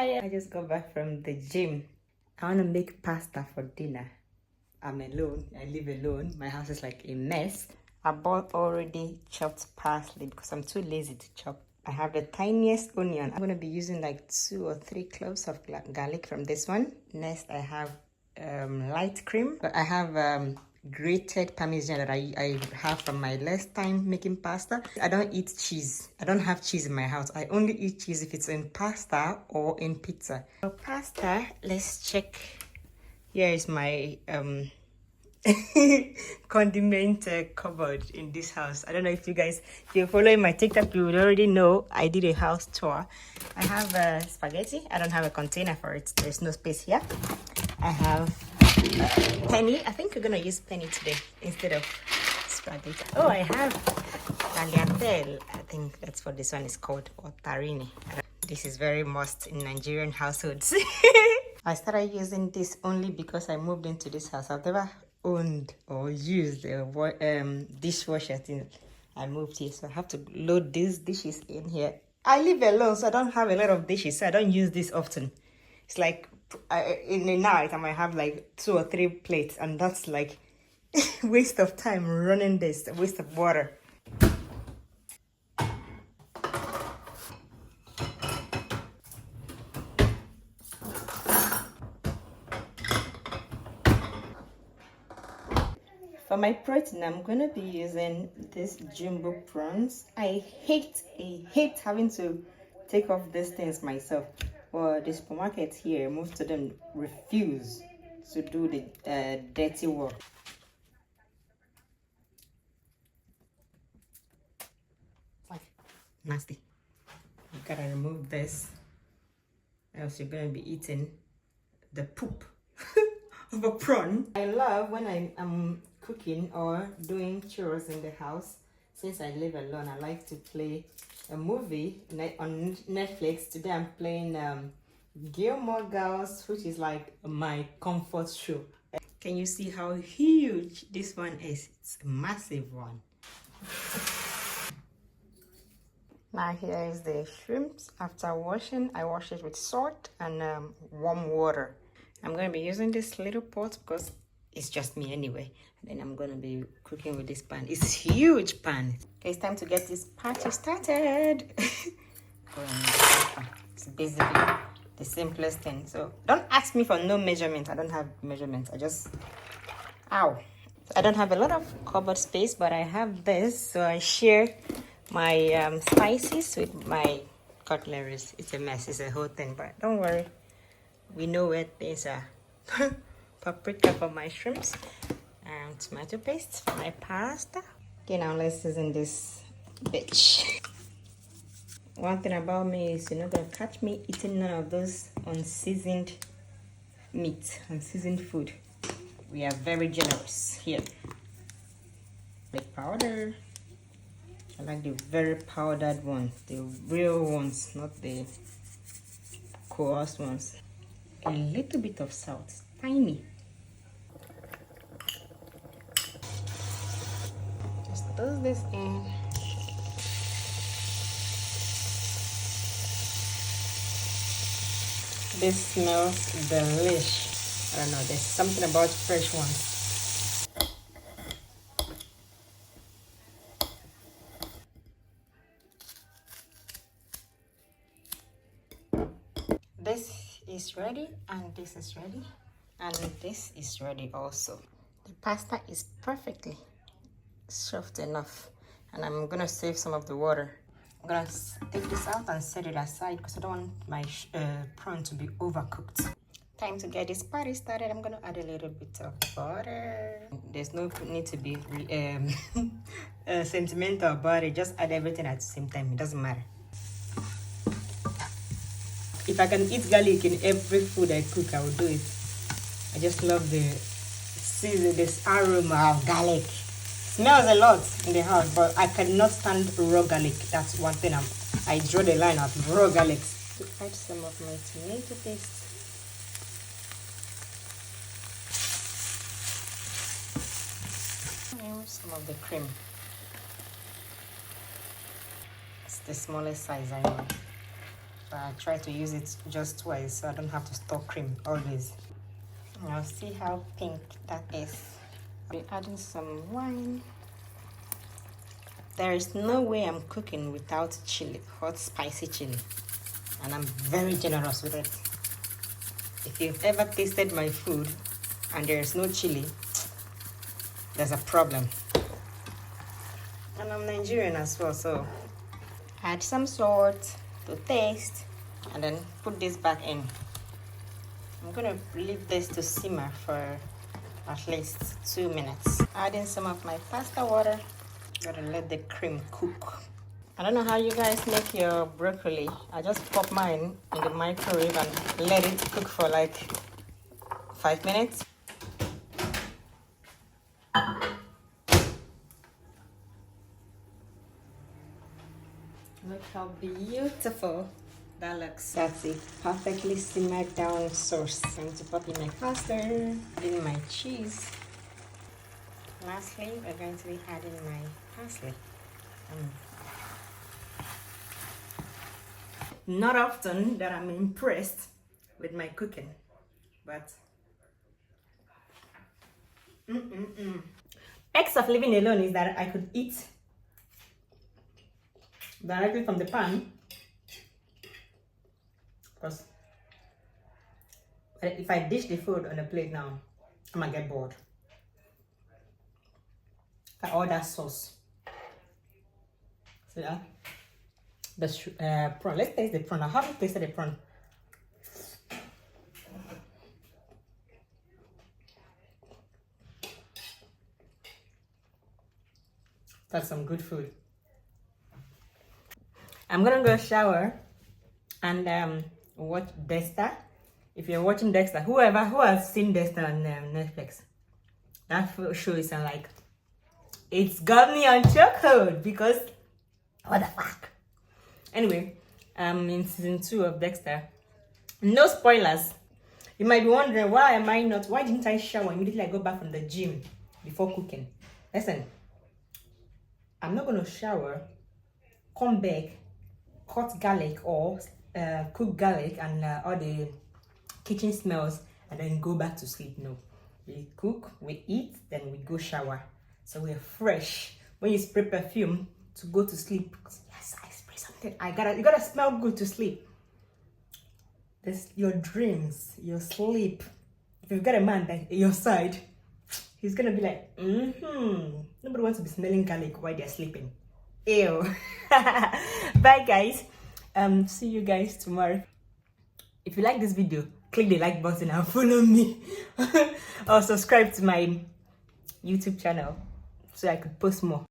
Hi, I just got back from the gym. I want to make pasta for dinner. I'm alone. I live alone. My house is like a mess. I bought already chopped parsley because I'm too lazy to chop. I have the tiniest onion. I'm going to be using like 2 or 3 cloves of garlic from this one. Next, I have light cream. But I have grated parmesan that I have from my last time making pasta. I don't eat cheese. I don't have cheese in my house. I only eat cheese if it's in pasta or in pizza. For pasta, let's check. Here is my condiment cupboard in this house. I don't know if if you're following my TikTok, you would already know I did a house tour. I have spaghetti. I don't have a container for it. There's no space here. I have penne. I think we're gonna use penne today instead of spaghetti. Oh, I have tagliatelle. I think that's what this one is called, or tarini. This is very must in Nigerian households. I started using this only because I moved into this house. I've never owned or used a dishwasher since I moved here, so I have to load these dishes in here. I live alone, so I don't have a lot of dishes, so I don't use this often. It's like in a night I might have like 2 or 3 plates, and that's like waste of time running this, waste of water. For my protein, I'm going to be using this jumbo prawns. I hate having to take off these things myself. But the supermarket here, most of them refuse to do the dirty work. Like, nasty. You gotta remove this, else you're going to be eating the poop of a prawn. I love when I'm cooking or doing chores in the house. Since I live alone, I like to play a movie on Netflix. Today I'm playing Gilmore Girls, which is like my comfort show. Can you see how huge this one is? It's a massive one. Now here is the shrimps. After washing, I wash it with salt and warm water. I'm going to be using this little pot because it's just me anyway. And then I'm going to be cooking with this pan. It's a huge pan. Okay, it's time to get this party started. It's basically the simplest thing. So don't ask me for no measurement. I don't have measurements. I don't have a lot of cupboard space, but I have this. So I share my spices with my cutleries. It's a mess. It's a whole thing, but don't worry. We know where things are. Paprika for my shrimps and tomato paste for my pasta. Okay, now let's season this bitch. One thing about me is you're not gonna catch me eating none of those unseasoned meat, unseasoned food. We are very generous here. Like powder. I like the very powdered ones, the real ones, not the coarse ones. A little bit of salt, tiny. Just toss this in. This smells delish. I don't know, there's something about fresh ones. This is ready, and this is ready, and this is ready also. The pasta is perfectly soft enough, and I'm gonna save some of the water. I'm gonna take this out and set it aside because I don't want my prawn to be overcooked. Time to get this party started. I'm gonna add a little bit of butter. There's no need to be sentimental about it. Just add everything at the same time. It doesn't matter. If I can eat garlic in every food I cook, I will do it. I just love this aroma of garlic. Smells a lot in the house, but I cannot stand raw garlic. That's one thing I draw the line at raw garlic. To add some of my tomato paste. Some of the cream. It's the smallest size I want. but I try to use it just twice so I don't have to store cream always. Now see how pink that is. I'll be adding some wine. There is no way I'm cooking without chili, hot spicy chili, and I'm very generous with it. If you've ever tasted my food and there's no chili, there's a problem. And I'm Nigerian as well, so add some salt to taste and then put this back in. I'm gonna leave this to simmer for at least 2 minutes. Adding some of my pasta water. Gotta let the cream cook. I don't know how you guys make your broccoli. I just pop mine in the microwave and let it cook for like 5 minutes. Look how beautiful that looks. That's a perfectly simmered down sauce. I'm going to pop in my pasta, adding my cheese. Lastly, we're going to be adding my parsley. Not often that I'm impressed with my cooking, but Perks of living alone is that I could eat directly from the pan, because if I dish the food on a plate now, I'm gonna get bored. I order sauce. See that? The prawn. Let's taste the prawn. I haven't tasted the prawn. That's some good food. I'm gonna go shower and watch Dexter. If you're watching Dexter, who has seen Dexter on Netflix, that show is like, it's got me on chokehold because what the fuck. Anyway, I'm in season 2 of Dexter. No spoilers. You might be wondering why didn't I shower immediately I go back from the gym before cooking? Listen, I'm not gonna shower, come back, cut garlic or cook garlic and all the kitchen smells and then go back to sleep. No, we cook, we eat, then we go shower, so we're fresh. When you spray perfume to go to sleep, yes, I spray something, you gotta smell good to sleep. This your dreams, your sleep. If you've got a man at your side, he's gonna be like, nobody wants to be smelling garlic while they're sleeping. Ew. Bye guys. See you guys tomorrow. If you like this video, click the like button and follow me. Or subscribe to my YouTube channel so I could post more.